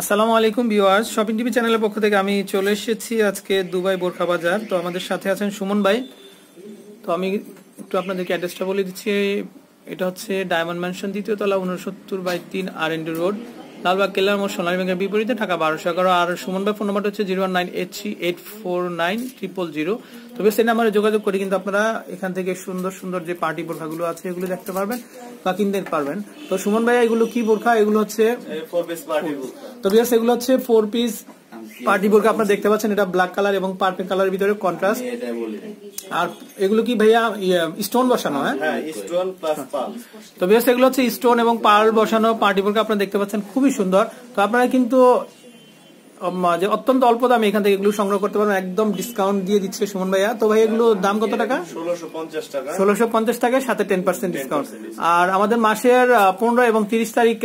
আসসালামু আলাইকুম viewers, shopping TV চ্যানেলের পক্ষ থেকে আমি চলে এসেছি আজকে দুবাই বোরখা বাজার। তো আমাদের সাথে আছেন সুমন ভাই। তো আমি একটু আপনাদেরকে অ্যাড্রেসটা বলে দিচ্ছি। এটা হচ্ছে ডায়মন্ড ম্যানশন, দ্বিতীয় তলা, 69/3 R&D রোড, লালবাগ কেল্লার মোড়, সোনালী ব্যাংকের বিপরীতে, ঢাকা 1211। আর সুমন ভাই ফোন নাম্বারটা হচ্ছে 01983849000। তবে সেই নাম্বারে যোগাযোগ করে কিন্তু আপনারা এখান থেকে সুন্দর সুন্দর যে পার্টি বোরখাগুলো আছে এগুলো দেখতে পারবেন বা কিনতে পারবেন। তো সুমন ভাই, এগুলো কি বোরখা? এগুলো হচ্ছে 4 পিস পার্টি বোরখা। তো ভিউয়ার্স, এগুলো হচ্ছে 4 পিস পার্টি বোরখা। আপনারা দেখতে পাচ্ছেন এটা ব্ল্যাক কালার এবং পার্পল কালারের ভিতরে কন্ট্রাস্ট। আর এগুলো কি ভাইয়া স্টোন বসানো? হ্যাঁ, স্টোন প্লাস পার্ল। তো ভিউয়ার্স, এগুলো হচ্ছে স্টোন এবং পার্ল বসানো পার্টি বোরখা। আপনারা দেখতে পাচ্ছেন খুবই সুন্দর। তো আপনারা কিন্তু যে অত্যন্ত অল্প দামে এখান থেকে এগুলো সংগ্রহ করতে পারবেন, একদম ডিসকাউন্ট দিয়ে দিচ্ছে সুমন ভাইয়া। তো ভাই, এগুলো দাম কত টাকা? 1650 টাকা। 1650 টাকায় সাথে 10% ডিসকাউন্ট। আর আমাদের মাসের 15 এবং 30 তারিখ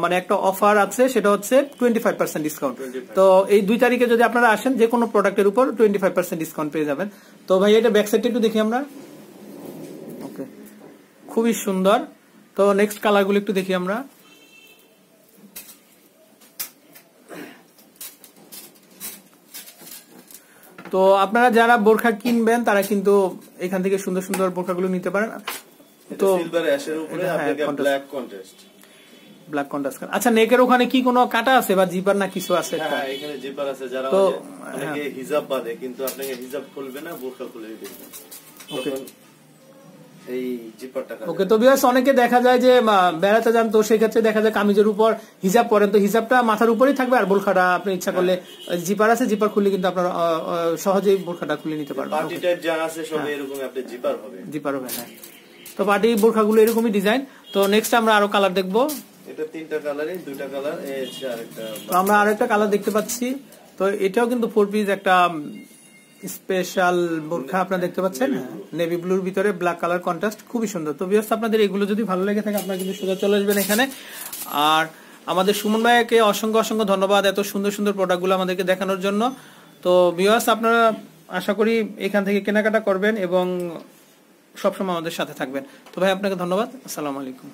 মানে একটা অফার আছে, সেটা হচ্ছে 25% ডিসকাউন্ট। তো এই 2 তারিখে যদি আপনারা আসেন, যে কোনো প্রোডাক্টের উপর 25% ডিসকাউন্ট পেয়ে যাবেন। তো ভাই, এটা ব্যাক সাইডটা একটু দেখি আমরা। ওকে, খুবই সুন্দর। তো নেক্সট কালারগুলো একটু দেখি আমরা। তো আপনারা যারা বোরখা কিনবেন তারা কিন্তু এখান থেকে সুন্দর সুন্দর বোরখাগুলো নিতে পারেন। তো সিলভার অ্যাশের উপরে আপনাকে ব্ল্যাক কন্ট্রাস্ট। Black contrast. আচ্ছা, নেকের ওখানে কি কোনো কাটা আছে বা জিপার না কিছু আছে? হ্যাঁ, এখানে জিপার আছে। যারা অনেকে হিজাব বাঁধে, কিন্তু আপনাকে হিজাব খুলবে না, বোরখা খুলে দিবেন। ওকে, এই জিপারটা ওকে। তো ভিউয়ার্স, অনেকে দেখা যায় যে বেড়াতে যান, তো সেই ক্ষেত্রে দেখা যায় কামিজের উপর হিজাব পরেন, তো হিজাবটা মাথার উপরেই থাকবে আর বোরখাটা আপনি ইচ্ছা করলে জিপার আছে, জিপার খুললে কিন্তু আপনারা সহজেই বোরখাটা খুলে নিতে পারবেন। পার্টি টাইপ যা আছে সব এরকম আপনি জিপার হবে। জিপার হবে, হ্যাঁ। তো পার্টি বোরখাগুলো এরকমই ডিজাইন। তো নেক্সট আমরা আরো কালার দেখবো। এটা 3টা কালারে 2টা কালার, এই হচ্ছে আরেকটা। তো আমরা আরেকটা কালার দেখতে পাচ্ছি। তো এটাও কিন্তু 4 পিস একটা স্পেশাল বোরখা আপনারা দেখতে পাচ্ছেন, নেভি ব্লুর ভিতরে ব্ল্যাক কালার কন্ট্রাস্ট, খুবই সুন্দর। তো ভিউয়ার্স, আপনাদের এগুলো যদি ভালো লেগে থাকে আপনারা কিন্তু সোজা চলে আসবেন এখানে। আর আমাদের সুমন ভাইকে অসংখ্য অসংখ্য ধন্যবাদ এত সুন্দর সুন্দর প্রোডাক্টগুলো আমাদেরকে দেখানোর জন্য। তো ভিউয়ার্স, আপনারা আশা করি এখান থেকে কেনাকাটা করবেন এবং সবসময় আমাদের সাথে থাকবেন। তো ভাই, আপনাকে ধন্যবাদ। আসসালামু আলাইকুম।